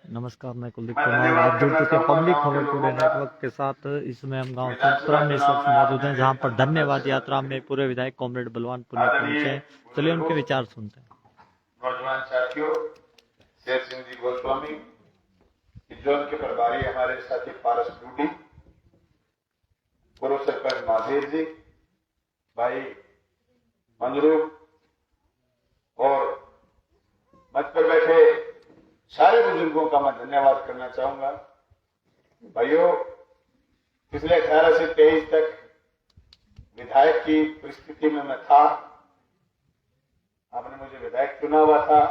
नमस्कार, मैं कुलदीप कुमार। आप जुड़ चुके पब्लिक खबर टुडे नेटवर्क के साथ। इसमें हम गांव चुतपुरा में सब मौजूद हैं, जहां पर धन्यवाद यात्रा में पूरे विधायक कॉमरेड बलवान पुनिया पहुंचे हैं। चलिए उनके विचार सुनते हैं। नौजवान साथियों, शेर सिंह जी गोस्वामी, जोन के प्रभारी हमारे साथी पारस डूडी, पूर्व सरपंच महादेव जी, भाई मंजरू और मंच पर बैठे सारे बुजुर्गों का मैं धन्यवाद करना चाहूंगा। भाइयों, पिछले 18 से 23 तक विधायक की परिस्थिति में मैं था। आपने मुझे विधायक चुना हुआ था।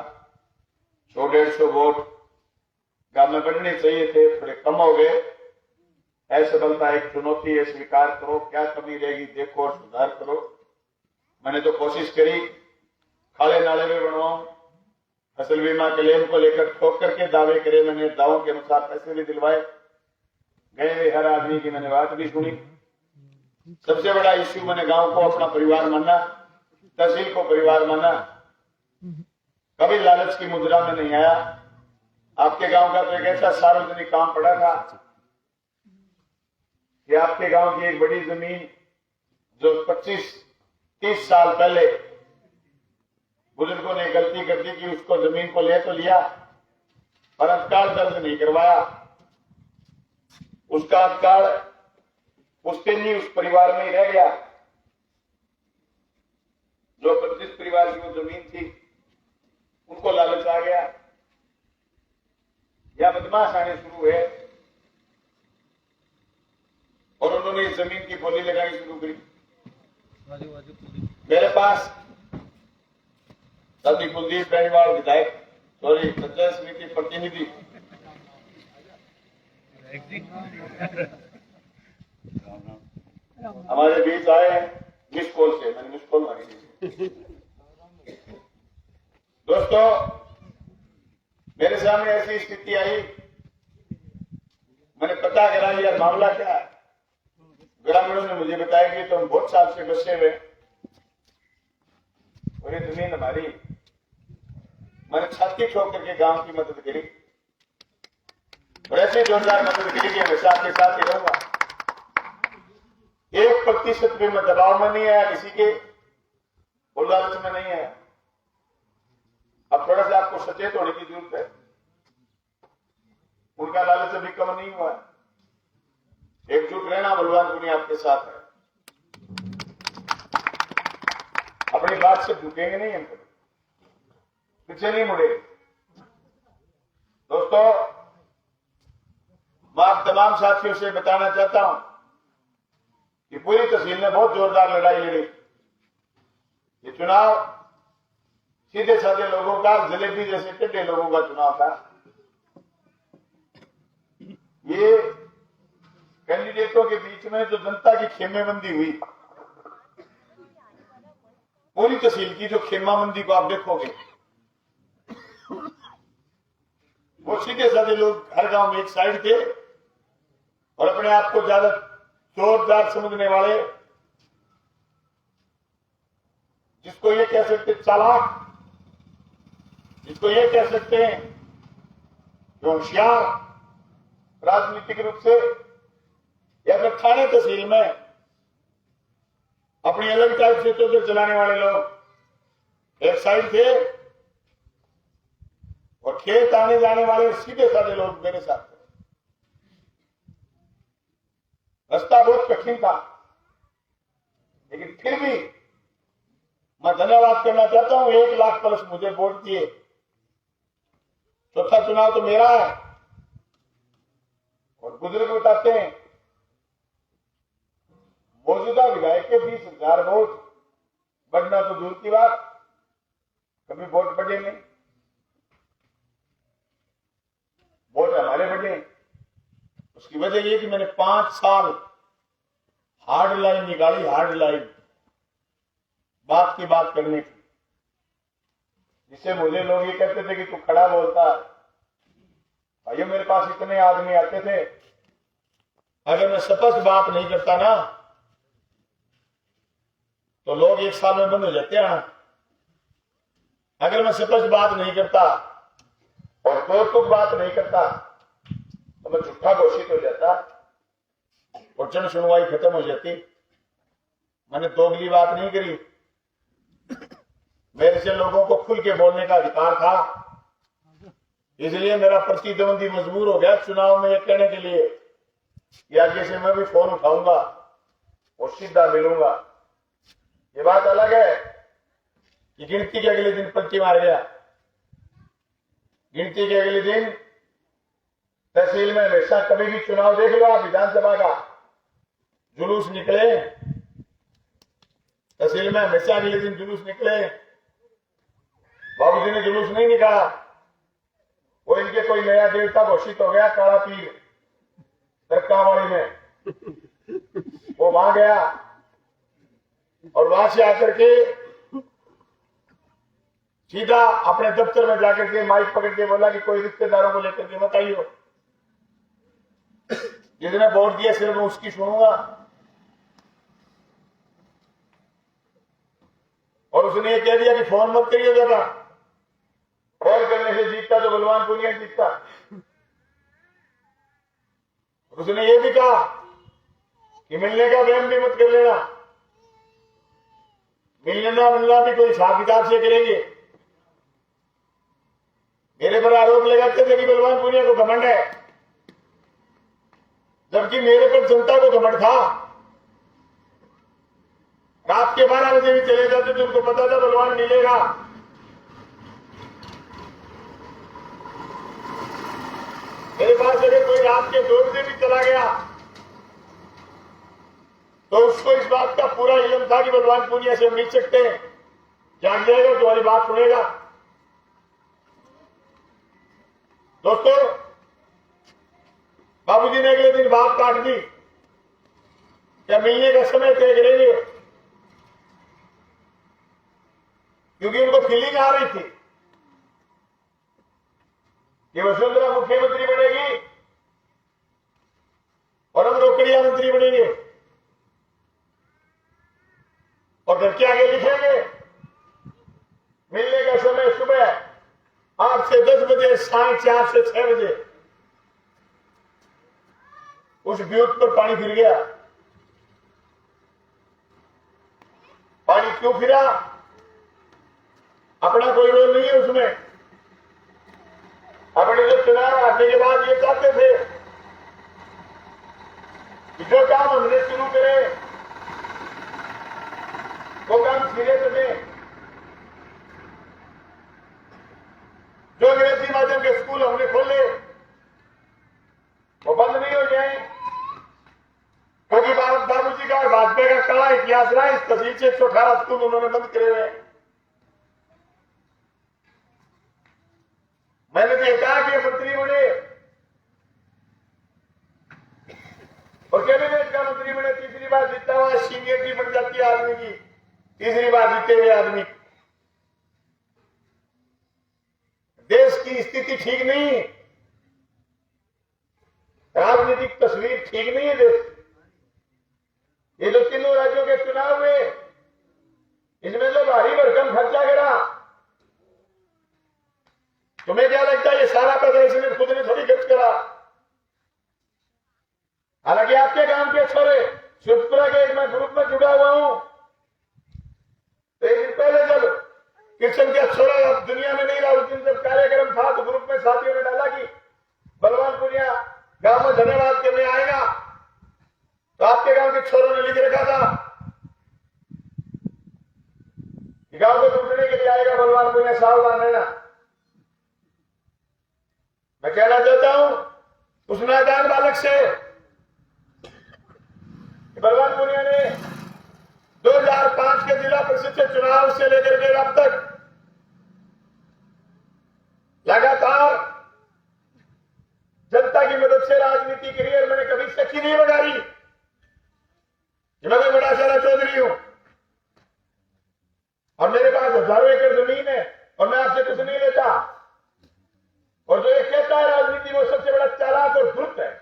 100-150 वोट गांव में बढ़ने चाहिए थे, थोड़े कम हो गए। असफलता एक चुनौती है, स्वीकार करो। क्या कमी रहेगी देखो और सुधार करो। मैंने तो कोशिश करी, खाले नाले में बनवाऊं, फसल बीमा क्लेम को लेकर ठोक करके दावे करे। मैंने दावों के अनुसार पैसे भी दिलवाए। गए हुए हर आदमी की मैंने बात भी सुनी। सबसे बड़ा इश्यू मैंने गांव को अपना परिवार माना, तहसील को परिवार माना। कभी लालच की मुद्रा में नहीं आया। आपके गांव का तो एक ऐसा सार्वजनिक काम पड़ा था कि आपके गांव की एक बड़ी जमीन जो 25-30 साल पहले बुजुर्गों ने गलती कर दी कि उसको जमीन को ले तो लिया, पर अधिकार दर्ज नहीं करवाया। उसका अधिकार उसके लिए उस परिवार में ही रह गया। जो 25 परिवार की वो जमीन थी, उनको लालच आ गया या बदमाश आने शुरू हुए और उन्होंने इस जमीन की बोली लगानी शुरू करी। मेरे पास सभी कुलदीप बेनीवाल विधायक, सॉरी पंचायत समिति प्रतिनिधि, हमारे बीच आए हैं मिस कॉल से। मैंने मिस कॉल मारी थी। दोस्तों, मेरे सामने ऐसी स्थिति आई, मैंने पता करा यार मामला क्या है। ग्रामीणों ने मुझे बताया कि तुम बहुत साल से बसे हुए और ये जमीन हमारी। मैंने छाती ठोक करके गांव की मदद करी और ऐसी जोरदार मदद करी कि हमेशा आपके साथ ही रहूंगा। 1% भी मैं दबाव में नहीं आया किसी के और लालच में नहीं आया। अब थोड़ा सा आपको सचेत होने की जरूरत है। उनका लालच अभी कम नहीं हुआ। एकजुट रहना, बलवान पुनिया आपके साथ है। अपनी बात से झुकेंगे नहीं, हम पीछे नहीं मुड़े। दोस्तों, मैं आप तमाम साथियों से बताना चाहता हूं कि पूरी तहसील ने बहुत जोरदार लड़ाई लड़ी। ये चुनाव सीधे साधे लोगों का, जलेबी जैसे टेढ़े लोगों का चुनाव था। ये कैंडिडेटों के बीच में जो जनता की खेमेबंदी हुई, पूरी तहसील की जो खेमाबंदी को आप देखोगे, वो सीधे साधे लोग हर गांव में एक साइड थे और अपने आप को ज्यादा जोरदार समझने वाले, जिसको ये कह सकते चालाक, जिसको ये कह सकते हैं जो होशियार राजनीतिक रूप से, या फिर थाने तहसील में अपनी अलग टाइप से चौधर चलाने वाले लोग एक साइड थे और खेत आने जाने वाले सीधे साधे लोग मेरे साथ थे। रास्ता बहुत कठिन था, लेकिन फिर भी मैं धन्यवाद करना चाहता हूं। 1 लाख प्लस मुझे वोट दिए। चौथा चुनाव तो मेरा है और बुजुर्ग बताते हैं मौजूदा विधायक के 20,000 वोट बढ़ना तो दूर की बात, कभी वोट बढ़े नहीं। वोट हमारे बढ़े। उसकी वजह यह कि मैंने 5 साल हार्ड लाइन निकाली, हार्ड लाइन, बात की बात करने की, जिससे मुझे लोग ये कहते थे कि तू खड़ा बोलता है। भाइयों, मेरे पास इतने आदमी आते थे, अगर मैं स्पष्ट बात नहीं करता ना तो लोग 1 साल में बंद हो जाते हैं। अगर मैं स्पष्ट बात नहीं करता और तो तुम बात नहीं करता तो मैं झूठा घोषित हो जाता और जन सुनवाई खत्म हो जाती। मैंने दोगली बात नहीं करी। मेरे से लोगों को खुल के बोलने का अधिकार था, इसलिए मेरा प्रतिद्वंदी मजबूर हो गया चुनाव में ये कहने के लिए कि आगे से मैं भी फोन उठाऊंगा और सीधा मिलूंगा। ये बात अलग है कि गिनती के अगले दिन पलटी मार गया। गिनती के अगले दिन तहसील में हमेशा कभी भी चुनाव देख लो आप, विधानसभा का जुलूस निकले, तहसील में हमेशा अगले दिन जुलूस निकले। बाबूजी ने जुलूस नहीं निकाला, वो इनके कोई नया देवता घोषित हो गया, काला पीर तरकावाड़ी में, वो वहां गया और वहां से आकर के सीधा अपने दफ्तर में जाकर के माइक पकड़ के बोला कि कोई रिश्तेदारों को लेकर के मत आइयो, जिसने वोट दिया सिर्फ मैं उसकी सुनूंगा। और उसने ये कह दिया कि फोन मत करिए ज्यादा, फोन करने से जीतता तो बलवान पुनिया जीतता। उसने ये भी कहा कि मिलने का वहम भी मत कर लेना, मिलना भी कोई हिसाब किताब से करेंगे। मेरे पर आरोप लगाते थे कि बलवान पुनिया को घमंड है, जबकि मेरे पर जनता को घमंड था। रात के 12 बजे भी चले जाते थे, उनको पता था बलवान मिलेगा। मेरे पास अगर कोई रात के 2 बजे भी चला गया तो उसको इस बात का पूरा इल्म था कि बलवान पुनिया से मिल सकते हैं, जाग जाएगा तुम्हारी बात सुनेगा। दोस्तों, बाबूजी ने अगले दिन बात काट दी, क्या मिलने का समय तय करेंगे, क्योंकि उनको फीलिंग आ रही थी कि वसुंधरा मुख्यमंत्री बनेगी और हम रोकड़िया मंत्री बनेंगे। और घर के आगे लिखेंगे मिलने का समय सुबह 8 से 10 बजे, साढ़े 4 से 6 बजे। उस ब्यूथ पर पानी फिर गया। पानी क्यों फिरा? अपना कोई रोल नहीं है उसमें। अपने जो चुनाव हारने के बाद ये चाहते थे कि जो काम हमने शुरू करे वो काम सिरे से दें। जो अंग्रेजी माध्यम के स्कूल हमने खोले वो बंद नहीं हो जाए, क्योंकि बाबूजी का और वाजपेयी का कड़ा इतिहास रहा। इस तहसील से 118 स्कूल उन्होंने बंद करे हुए। मैंने देखा कि मंत्री बने और कैबिनेट का मंत्री बने, तीसरी बार जीता हुआ सीनियरिटी बन जाती है आदमी की, तीसरी बार जीते हुए आदमी। देश की स्थिति ठीक नहीं, राजनीतिक तस्वीर ठीक नहीं है देश। ये जो तीनों राज्यों के चुनाव हुए इसमें जो भारी भरकम खर्चा करा, तुम्हें क्या लगता है ये सारा पैसा इसने खुद ने थोड़ी खर्च करा? हालांकि आपके गांव के छोरे शिवपुरा के एक मैं ग्रुप में जुड़ा हुआ हूं, तो एक दिन पहले जब किशन के छोरा अब दुनिया में नहीं रहा, उस दिन जब कार्यक्रम था तो ग्रुप में साथियों ने डाला कि बलवान पुनिया गांव में धन्यवाद करने आएगा, तो आपके गांव के छोरों ने लिख रखा था कि गांव को लूटने के लिए आएगा बलवान पुनिया, सावधान रहना। मैं कहना चाहता हूं उस नादान बालक से बलवान पुनिया ने 2005 के जिला परिषद के चुनाव से लेकर के अब तक लगातार जनता की मदद से राजनीति करी और मैंने कभी सच्ची नहीं बगारी कि मैं कोई बड़ा सारा चौधरी हूं और मेरे पास हजारों एकड़ जमीन है और मैं आपसे कुछ नहीं लेता। और जो ये कहता है राजनीति वो सबसे बड़ा चालाक और धूर्त है।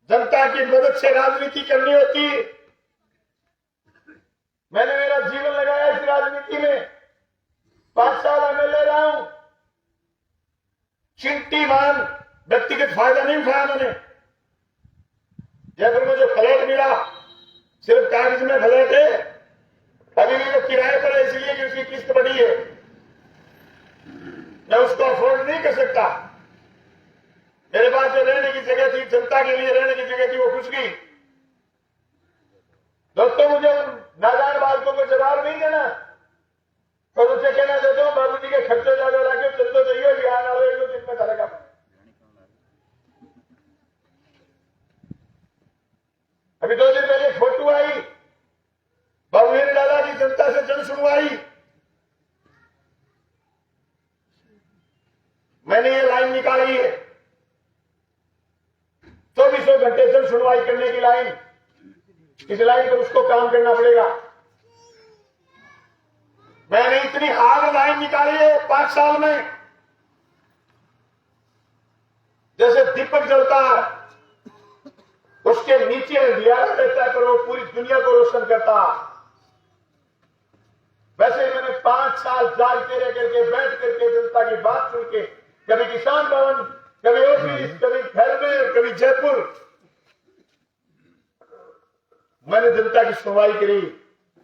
जनता की मदद से राजनीति करनी होती। मैंने मेरा जीवन लगाया इस राजनीति में, 5 साल एमएलए रहा हूं, चिंटी मान व्यक्तिगत फायदा नहीं उठाया मैंने। जयपुर में जो फ्लैट मिला सिर्फ कागज में फ्लैट है, अभी भी वो किराए पर है इसलिए कि उसकी किस्त बढ़ी है, मैं उसको अफोर्ड नहीं कर सकता। मेरे पास जो रहने की जगह थी, जनता के लिए रहने की जगह थी, वो घुस गई। दोस्तों मुझे उन नादान बालकों को जवाब नहीं देना, पर उनसे कहना चाहता हूं बाबू जी के खर्चे ज्यादा लाके चल तो चाहिए बिहार वाले एक दो दिन में करेगा। अभी 2 दिन पहले फोटो आई, बाबू ने डाला कि जनता से जन सुनवाई। मैंने ये लाइन निकाली है, 24 घंटे जन सुनवाई करने की लाइन। इस लाइन पर उसको काम करना पड़ेगा। मैंने इतनी हार्ड लाइन निकाली है 5 साल में, जैसे दीपक जलता है उसके नीचे अंधियारा रहता है पर वो पूरी दुनिया को रोशन करता। वैसे ही मैंने 5 साल जागते रह करके बैठ करके जनता की बात सुन के, कभी किसान भवन, कभी ऑफिस, कभी घर में, कभी जयपुर, मैंने जनता की सुनवाई करी।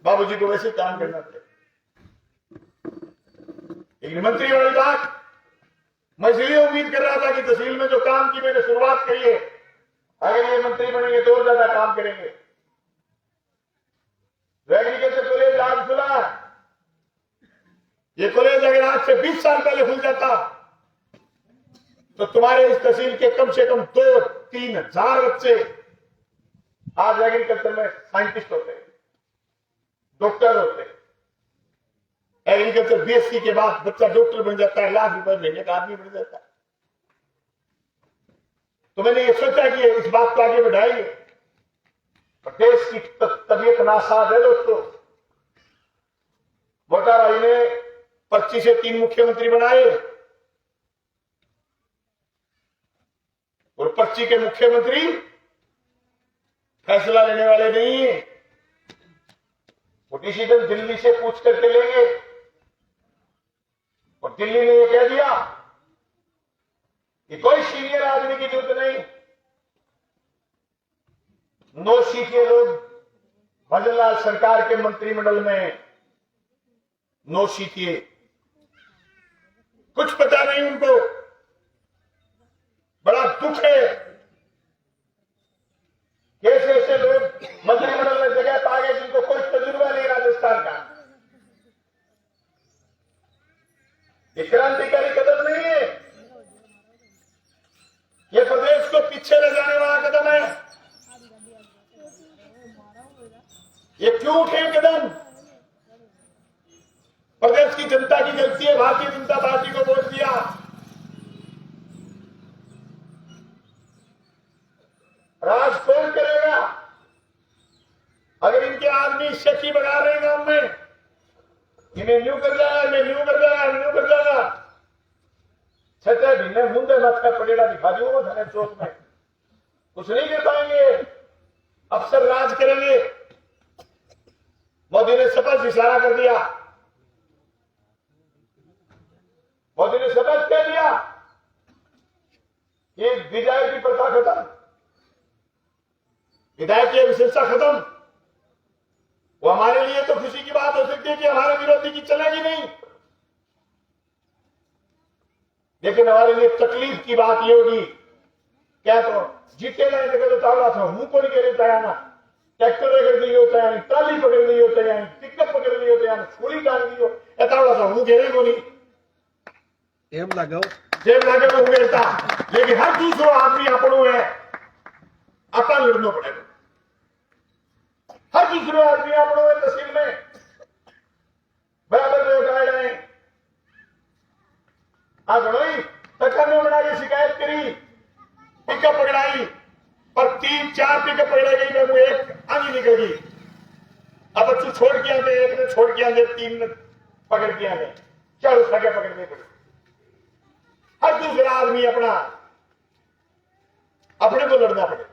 बाबूजी को वैसे काम करना पड़ेगा। एक मंत्री वाली बात मैं इसलिए उम्मीद कर रहा था कि तहसील में जो काम की मैंने शुरुआत करी है, अगर ये मंत्री बनेंगे तो और ज्यादा काम करेंगे। एग्रीकल्चर कॉलेज आज खुला, ये कॉलेज अगर आज से 20 साल पहले खुल जाता तो तुम्हारे इस तहसील के कम से कम 2-3 हजार बच्चे आज एग्रीकल्चर में साइंटिस्ट होते, डॉक्टर होते। एग्रीकल्चर बीएससी के बाद बच्चा डॉक्टर बन जाता है, लाख रुपए महीने का आदमी बन जाता है। तो मैंने ये सोचा कि इस बात को आगे बढ़ाएंगे। देश की तबीयत नासाज है दोस्तों। मोटा भाई ने 25 से 3 मुख्यमंत्री बनाए और 25 के मुख्यमंत्री फैसला लेने वाले नहीं है। वो डिसीजन दिल्ली से पूछ करके लेंगे और दिल्ली ने ये कह दिया कि कोई सीनियर आदमी की जरूरत नहीं, 9 सीटें लोग भजनलाल सरकार के मंत्रिमंडल में, 9 सीटें। कुछ पता नहीं उनको, बड़ा दुख है। कैसे ऐसे लोग मंत्रिमंडल में जगह पा गए जिनको कोई तजुर्बा नहीं राजस्थान का। ये क्रांतिकारी कदम नहीं है, ये प्रदेश को पीछे ले जाने वाला कदम है। ये क्यों उठे कदम? प्रदेश की जनता की गलती है, भारतीय जनता पार्टी को वोट दिया। राज कौन करेगा अगर इनके आदमी शक्ति बना रहे गांव में? इन्हें न्यू कर जाएगा, इन्हें न्यू कर जाएगा, न्यू कर जाएगा। 6 महीने मुंडे मत पड़ेगा दिखा दो धने चौक में, कुछ नहीं कर पाएंगे। अफसर राज करेंगे। मोदी ने शपथ इशारा कर दिया, मोदी ने शपथ कह दिया कि विधायक की प्रथा खत्म, विधायक की विशेषता खत्म। वो हमारे लिए तो खुशी की बात हो सकती है कि हमारे विरोधी की चलेगी नहीं, लेकिन हमारे लिए तकलीफ की बात ये होगी क्या तो जीते नहीं तो चावला था मुंह को नहीं कह रहे ना, ट्रैक्टर पकड़ दी होता है, ट्राली पकड़ दी होता है, पिकअप पकड़ दी होता है, छोड़ी डाल दी हो एतावला था मुंह घेरे को नहीं एम लगाओ जेब लागे वो उगेरता। लेकिन हर दूसरो आदमी अपनों है, अपना लड़ना पड़ेगा। हर दूसरो आदमी अपनों है तहसील में बराबर में उठाए रहे। आज भाई तक में बना के शिकायत करी, पिकअप पकड़ाई पर 3-4 पिकअप पकड़ाई गई, मैं वो एक आगे निकल गई। अब बच्चों छोड़ के आते, एक ने छोड़ के आते, 3 ने पकड़ के आते, 4 उसका क्या पकड़ने पड़े। हर दूसरा आदमी अपने को लड़ना पड़ेगा।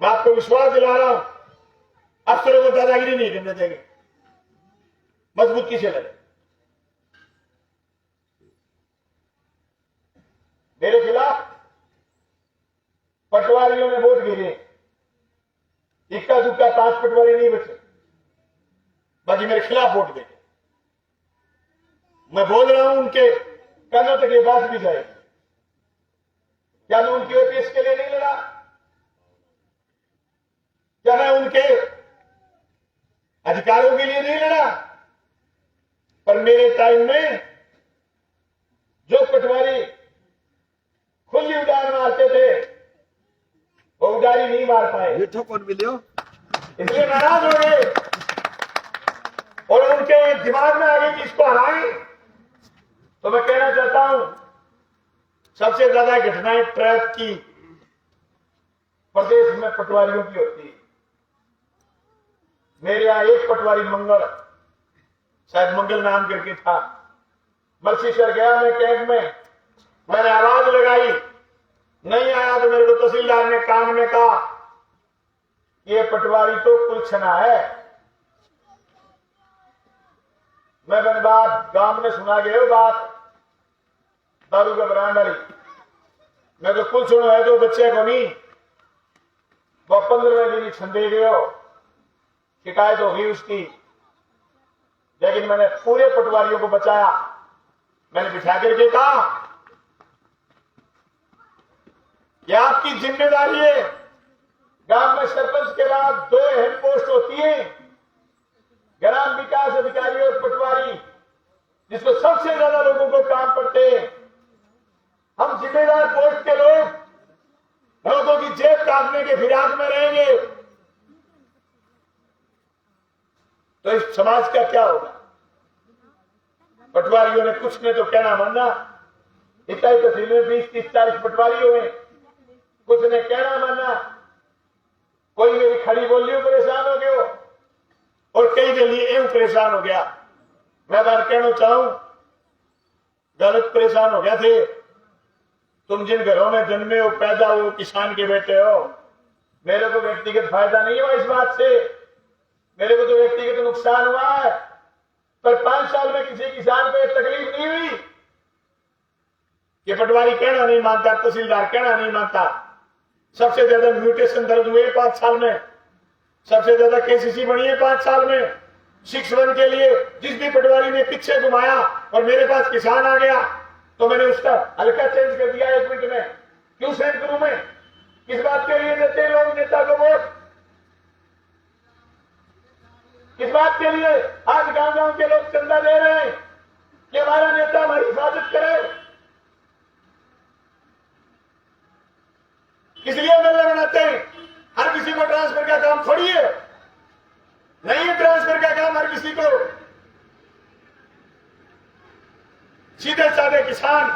मैं आपको विश्वास दिला रहा हूं, अफसरों को दादागिरी नहीं करना चाहिए, मजबूती से लड़े। मेरे खिलाफ पटवारियों ने वोट गिरे, इक्का दुक्का 5 पटवारी नहीं बचे, बाकी मेरे खिलाफ वोट देंगे। मैं बोल रहा हूं, उनके कानों तक ये बात भी जाएगी। क्या मैं उनके ओपीएस के लिए नहीं लड़ा? क्या मैं उनके अधिकारों के लिए नहीं लड़ा? पर मेरे टाइम में जो पटवारी खुली उड़ान मारते थे, वो उड़ारी नहीं मार पाए, मिठो कौन मिलियो? इसलिए नाराज हो गए और उनके दिमाग में आ गई कि इसको हराएं। तो मैं कहना चाहता हूं, सबसे ज्यादा घटनाएं ट्रैप की प्रदेश में पटवारियों की होती है। मेरे यहां एक पटवारी मंगल, शायद मंगल नाम करके था, बलसीसर गया मैं कैंप में, मैंने आवाज लगाई, नहीं आया तो मेरे को तहसीलदार ने कान में कहा, ये पटवारी तो कुलछना है। मैं बात गांव में सुना गए बात दारू का ब्रांड वाली, मैं तो कुल सुनो है तो बच्चे को नहीं, वो 15वें दिन छंदे गए हो, शिकायत होगी उसकी। लेकिन मैंने पूरे पटवारियों को बचाया। मैंने बिठा करके कहा, यह आपकी जिम्मेदारी है। गांव में सरपंच के बाद 2 अहम पोस्ट होती है, ग्राम विकास अधिकारी और पटवारी, जिसको सबसे ज्यादा लोगों को काम पड़ते हैं। हम जिम्मेदार पोस्ट के लोग लोगों की जेब काटने के फिराक में रहेंगे तो इस समाज का क्या होगा? पटवारियों ने कुछ ने तो कहना मानना, इतना ही तहसील में 20, 30, 40 पटवारी हुए, कुछ ने कहना मानना, कोई मेरी खड़ी बोलियों परेशान हो गया और कई के लिए एवं परेशान हो गया। मैं बात कहना चाहूं, गलत परेशान हो गया थे। तुम जिन घरों में जन्मे हो, पैदा हो, किसान के बेटे हो, मेरे को व्यक्तिगत फायदा नहीं हुआ इस बात से, मेरे को तो व्यक्तिगत नुकसान हुआ है। पर 5 साल में किसी किसान को एक तकलीफ नहीं हुई कि पटवारी कहना नहीं मानता, तहसीलदार कहना नहीं मानता। सबसे ज्यादा म्यूटेशन दर्ज हुए 5 साल में, सबसे ज्यादा केसीसी बनी है 5 साल में। 6-1 के लिए जिस भी पटवारी ने पीछे घुमाया और मेरे पास किसान आ गया तो मैंने उसका हल्का चेंज कर दिया 1 मिनट में। क्यों सेंड करूं मैं? किस बात के लिए देते हैं लोग नेता को वोट? किस बात के लिए आज गांव गांव के लोग चंदा दे रहे हैं कि हमारा नेता हमारी हिफाजत करे? इसलिए मेले बनाते हैं। हर किसी को ट्रांसफर का काम थोड़ी है, नहीं है ट्रांसफर का काम हर किसी को। सीधे साधे किसान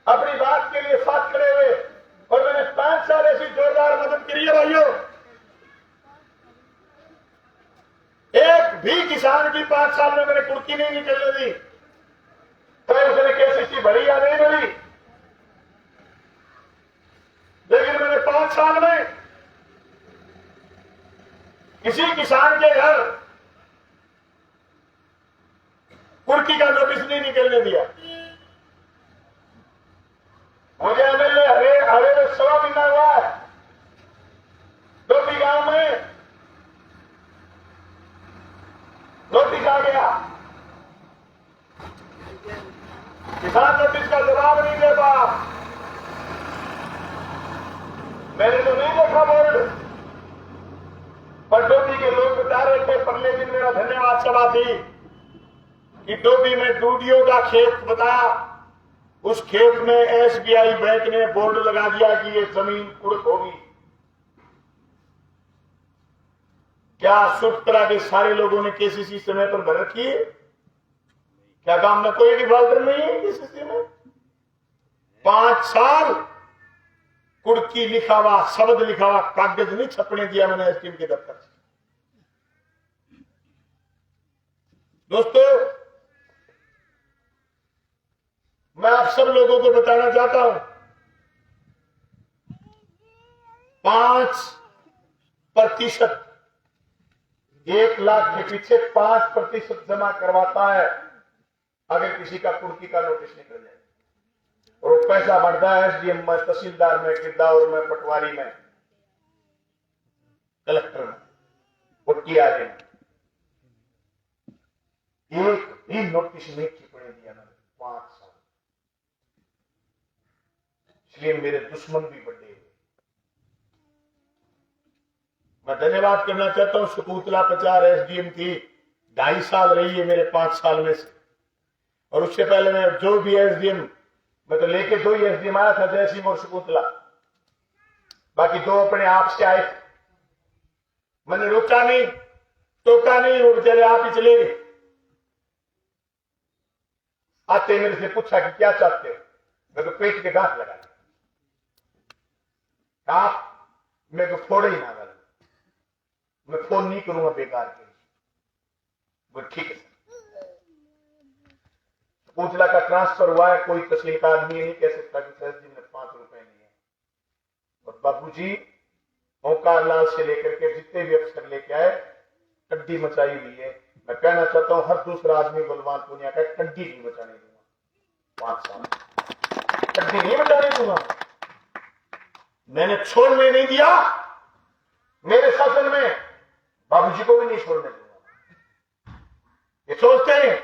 अपनी बात के लिए साथ खड़े हुए और मैंने 5 साल ऐसी जोरदार मदद करी है भाइयों। एक भी किसान की 5 साल में मैंने कुर्की नहीं निकलने दी, तो उसने केसीसी भरी या नहीं भरी, लेकिन मैंने 5 साल में किसी किसान के घर कुर्की का नोटिस नहीं निकलने दिया। मुझे एमएलए हरे में 1.25 महीना हुआ है। डोबी गांव में नोटिस आ गया, किसान नोटिस का जवाब नहीं दे पा। मैंने तो नहीं देखा बोर्ड, पर डोबी के लोग बता रहे थे, पहले दिन मेरा धन्यवाद सभा थी कि डोबी में डूडियो का खेत बताया, उस खेत में एसबीआई बैंक ने बोर्ड लगा दिया कि ये जमीन कुर्क होगी। क्या सुटरा के सारे लोगों ने केसीसी समय पर भर रखी है? क्या काम में कोई डिफॉल्टर नहीं है केसीसी में? 5 साल कुर्की लिखा हुआ, शब्द लिखा हुआ कागज नहीं छपने दिया मैंने एसडीएम के दफ्तर से। दोस्तों, मैं आप सब लोगों को बताना चाहता हूं, 5% 1 लाख के पीछे 5% जमा करवाता है अगर किसी का कुर्की का नोटिस निकल जाए। पैसा बढ़ता है एसडीएम में, तहसीलदार में, गिरदावर में, पटवारी में, कलेक्टर में, टीआरए में एक भी नोटिस नहीं टिप्पणी दिया मैंने 5 साल। इसलिए मेरे दुश्मन भी बड़े हुए। मैं धन्यवाद करना चाहता हूं शकुंतला पचार एसडीएम की 2.5 साल रही है मेरे 5 साल में से, और उससे पहले मैं जो भी एसडीएम, मैं तो लेके 2 ही एसडीएम आया था, जय सिंह और शकुंतला, बाकी 2 अपने आप से आए थे। मैंने रोका नहीं, टोका नहीं, वो बेचारे आप ही चले गए। आते मेरे से पूछा कि क्या चाहते हो, मैं तो पेट के गांठ लगा आप मेरे को फोड़े ही ना लगा, मैं फोन नहीं करूंगा बेकार के लिए। वो ठीक है सर। शकुंतला का ट्रांसफर हुआ है, कोई तहसील का आदमी नहीं कह सकता कि सर जी ने 5 रुपए लिए। और बाबूजी ओंकार लाल से लेकर के जितने भी अफसर लेके आए, टड्डी मचाई हुई है। मैं कहना चाहता हूं हर दूसरा आदमी बलवान पुनिया का टड्डी नहीं मचाने दूंगा। 5 साल टड्डी नहीं मचाने दूंगा। मैंने छोड़ने नहीं दिया, मेरे शासन में बाबूजी को भी नहीं छोड़ने दूंगा। ये सोचते हैं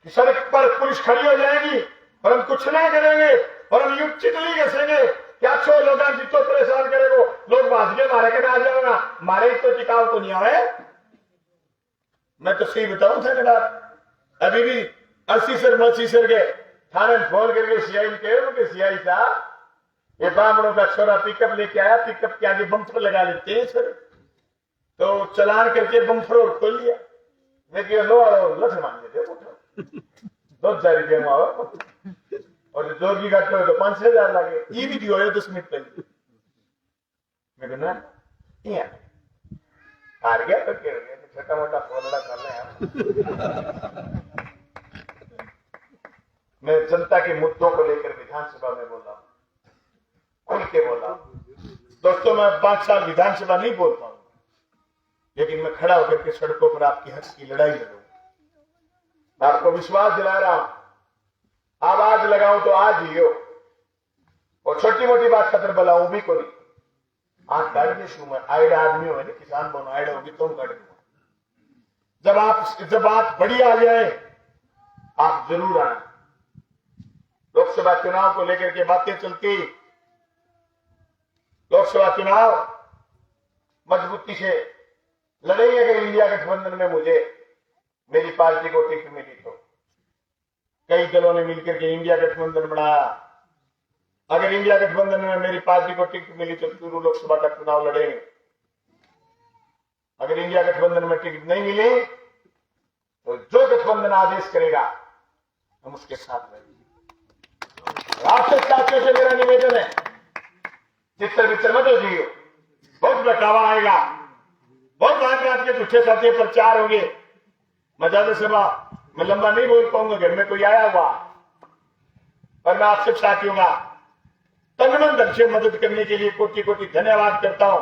कि सड़क पर पुलिस खड़ी हो जाएगी और हम कुछ नहीं करेंगे और हम यूं चिटली घसेंगे, क्या छो लोग जितो परेशान करेगो, लोग भाज के मारे के आ जाएगा, मारे तो टिकाव तो नहीं आवे। मैं तो सही बताऊं था, अभी भी 80 सर के थाने में फोन करके सीआई कहे, सीआई साहब ये बामणों का छोरा पिकअप लेके आया, पिकअप के आगे बम्फर लगा लेते हैं सर, तो चलान करके बम्फर और खोल लिया। मैं कह लो लठ मान लेते 2,000 रुपये में आओ, और जोगी घाट में तो 5,000 लगे। ये भी दियो 10 मिनट पहले। मैं कहना हार गया तो क्या हो गया, छोटा मोटा फोन कर रहे। मैं जनता के मुद्दों को लेकर विधानसभा में बोला, खुल के बोला। दोस्तों मैं 5 साल विधानसभा नहीं बोल पाऊंगा, लेकिन मैं खड़ा होकर के सड़कों पर आपकी हक की लड़ाई लड़ूंगा। मैं आपको विश्वास दिला रहा हूं, आवाज लगाऊं तो आज ही हो, और छोटी मोटी बात खतर बुलाऊं भी को नहीं। आंख काट के शू में आइड आदमी हो, किसान बोनो आइड होगी तुम काट दूंगा। जब बात बड़ी आ जाए आप जरूर आए। लोकसभा चुनाव को लेकर के बातें चलती, लोकसभा चुनाव मजबूती से लड़ेंगे। अगर इंडिया गठबंधन में मुझे मेरी पार्टी को टिकट मिली तो कई दलों ने मिलकर के इंडिया गठबंधन बनाया। अगर इंडिया गठबंधन में मेरी पार्टी को टिकट मिली तो चूरू लोकसभा का चुनाव लड़ेंगे। अगर इंडिया गठबंधन में टिकट नहीं मिली तो जो गठबंधन आदेश करेगा हम उसके साथ रहेंगे। राष्ट्रीय साथियों से मेरा निवेदन है, चित्तर वित्तर मत जियो, बहुत बहकावा आएगा, बहुत भांत के झूठे साथी प्रचार होंगे। मैं ज्यादा सभा मैं लंबा नहीं बोल पाऊंगा, घर में कोई आया हुआ, पर मैं आप सब साथियों का तन मन धन से मदद करने के लिए कोटि कोटि धन्यवाद करता हूं।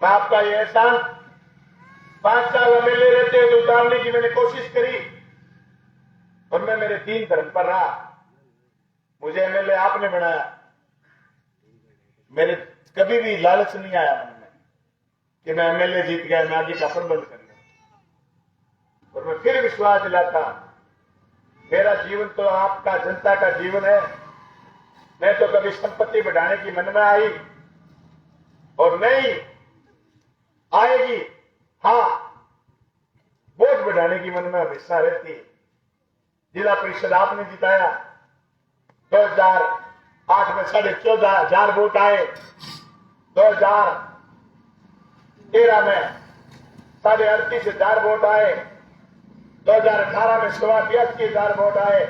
मैं आपका यह एहसान 5 साल एमएलए रहते हुए उतारने की मैंने कोशिश करी, और मैं मेरे दीन धर्म पर रहा। मुझे एमएलए आपने बनाया, मेरे कभी भी लालच नहीं आया मन में कि मैं एमएलए जीत गया, मैं आगे का प्रबंध कर लूं। और मैं फिर विश्वास दिलाता, मेरा जीवन तो आपका जनता का जीवन है। मैं तो कभी संपत्ति बढ़ाने की मन में आई और नहीं आएगी, हाँ वोट बढ़ाने की मन में हमेशा रहती है। जिला परिषद आपने जिताया, 2008 में 14,500 वोट आए, 2013 में 38,500 वोट आए, 2018 में 82,000 वोट आए,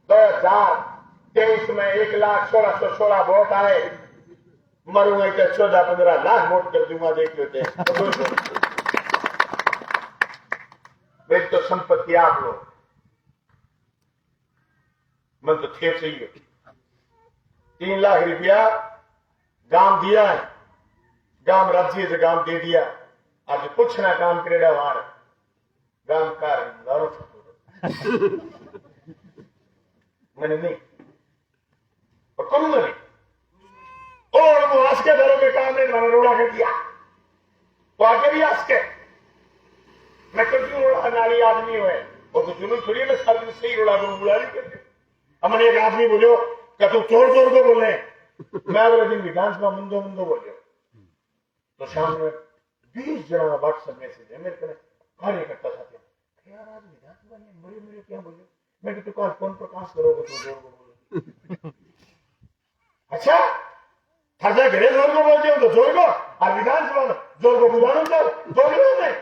2023 में 1,16,16 वोट आए। मरूंगा क्या 14-15 लाख वोट कर दूंगा, देख लेते हैं। मेरी तो संपत्ति आप लोग, मैं तो थे चाहिए। 3 लाख रुपया गांव दिया है, गांव राज्य से गांव दे दिया। आज कुछ ना काम करेगा वहां गांव का मैंने नहीं, और करूंगा नहीं। और वो हंस के घरों के काम ने मैंने रोड़ा कर दिया तो आगे भी हंस के मैं क्यों रोड़ा नारी आदमी हुए और तो जुनून थोड़ी मैं साथ में सही रोड़ा करूं बुला नहीं करते। हमने एक आदमी बोलो क्या तू चोर चोर को बोले मैं अगले दिन विधानसभा मुंदो मुंदो बोलियो तो शाम में 20 जना व्हाट्सएप मैसेज है मेरे को कार्यकर्ता साथी यार आज विधानसभा में बड़े मेरे क्या बोले मैं कि तू कल कौन प्रकाश करोगे तू जोर को बोले अच्छा थरसा घरे जोर को बोलते हो तो जोर को और विधानसभा में जोर को बुलाओ तो जोर नहीं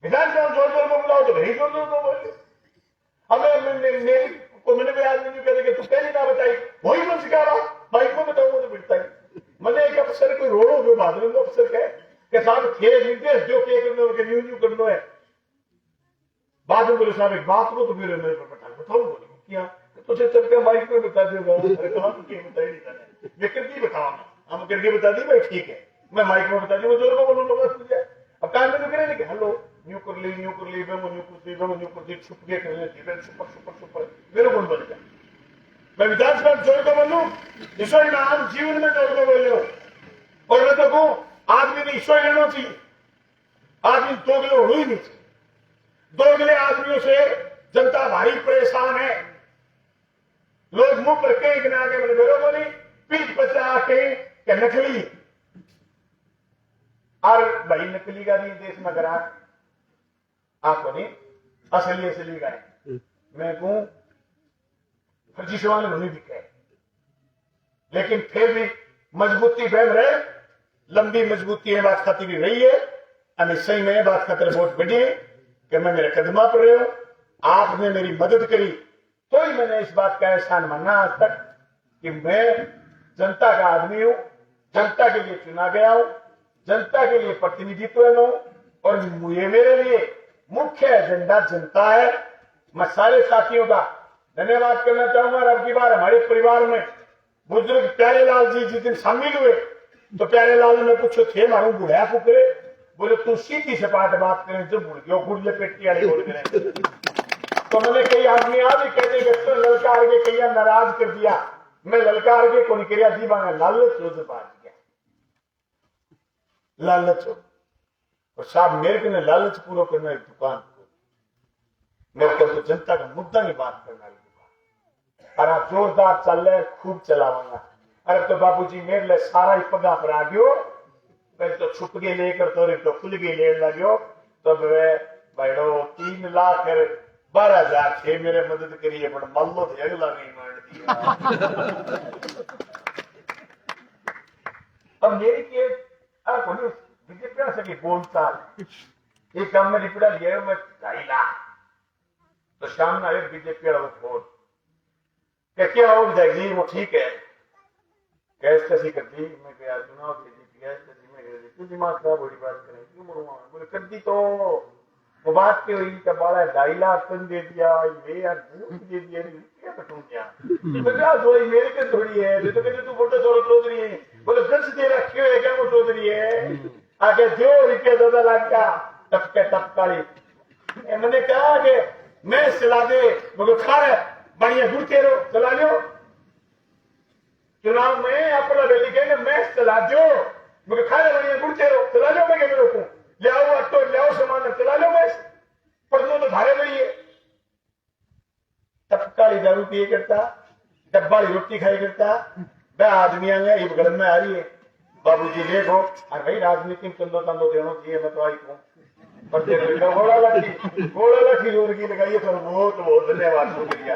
विधानसभा में जोर को बुलाओ तो घरे जोर को बोलते हमें मेरी को मैंने भी आदमी नहीं कहते कि तू पहले ना बताई वही मन सिखा रहा बाइक में बताऊंगा तो बिड़ता ही मैंने एक अफसर कोई रोड़ो जो बादल में अफसर कहे कि साहब थे निर्देश जो के करने के न्यू न्यू करना है बाद में बोले साहब एक बात को तो मेरे मेरे पर बताओ बोली क्या तो चल के बाइक में बता देगा अरे कहा तो क्या बताई नहीं जाने मैं करके बताओ ना हम करके बता दी भाई ठीक है मैं माइक में बता दी मैं जोर को बोलूंगा बस मुझे अब काम में तो करे नहीं कि हेलो न्यू कर ली न्यू कर दी छुप के कर लेती है सुपर सुपर सुपर मेरे कौन बोलेगा मैं विधानसभा जोर को बोलूं ईश्वर में आम जीवन में जोर को बोले और मैं तो कहूं आदमी ने ईश्वर लेना चाहिए आदमी दोगले हो ही नहीं चाहिए दोगले आदमियों से जनता भारी परेशान है लोग मुंह पर कहीं गिना के मैंने बोलो बोली पीठ पर आके नकली और भाई नकली का नहीं देश में करा आपको नहीं असली असली का है मैं कहूं फर्जी सवाल नहीं दिखे लेकिन फिर भी मजबूती फैल रहे लंबी मजबूती है बात खातिर भी रही है अभी सही में बात खातिर बहुत बड़ी है कि मैं मेरे कदमा पर रहे हूं आपने मेरी मदद करी तो ही मैंने इस बात का एहसान माना आज तक कि मैं जनता का आदमी हूं जनता के लिए चुना गया हूं जनता के लिए प्रतिनिधित्व हूं और ये मेरे लिए मुख्य एजेंडा जनता है। मैं सारे साथियों का धन्यवाद करना चाहूंगा और अब की बार हमारे परिवार में बुजुर्ग प्यारेलाल जी जिस दिन शामिल हुए तो प्यारेलाल ने पूछो थे मारू बुढ़िया फुकरे बोले तू सीधी सपाट बात करें जो बुढ़ गयो गुड़ पेटी वाली बोल करें तो मैंने कई आदमी आज भी कहते व्यक्ति ललकार के कई नाराज कर दिया मैं ललकार के कौन क्रिया जीवा में लालच रोज बाज गया लालच हो और साहब मेरे को लालच पूरा करना है दुकान को मेरे को तो जनता का मुद्दा की बात करना है दुकान और आप जोरदार चल रहे खूब चलावांगा अरे तो बाबूजी मेरे लिए सारा ही पगा पर आ गयो पहले तो छुप के लेकर तो खुल के ले लगे तो भाईडो 3 लाख 12,000 थे मेरे मदद करिए पर मल्लो थे अगला नहीं मान दिया अब मेरी के बीजेपी सके बोलचाल एक काम में रिपीटा लिया मैं 2.5 लाख तो शाम में आए बीजेपी वाला फोन क्या हो जाएगी वो ठीक है कैसे कैसी कर दी मैं क्या चुनाव के जीत गया क्यों दिमाग खराब बड़ी बात करें क्यों मरूंगा बोले कर दी तो वो बात की हुई क्या बड़ा 2.5 लाख टन दे दिया ये यार दे दिया क्या कटूं क्या मेरे के थोड़ी है तो कहते तू फोटो चौधरी है बोले गज दे रखे हुए क्या वो चौधरी है आगे जो रुपये 2 लाख का टपके टपकाली मैंने कहा कि मैं चला दे बोले खा रहे बढ़िया गुड़ते रहो चला लो चुनाव में अपना रैली के मैं चला दो मुझे खाने बढ़िया गुड़ते रहो चला लो मैं मेरे को ले आओ ऑटो ले आओ सामान चला लो मैं पढ़ने तो भारे रही है टपकाली दारू पिए करता डब्बा रोटी खाई करता वह आदमी आएंगे ये गलत में आ रही है बाबूजी ले दो और भाई राजनीति में चंदो तंदो देना चाहिए मैं तो आई हूँ पर घोड़ा लाठी जोर की लगाइए सर बहुत बहुत धन्यवाद शुक्रिया।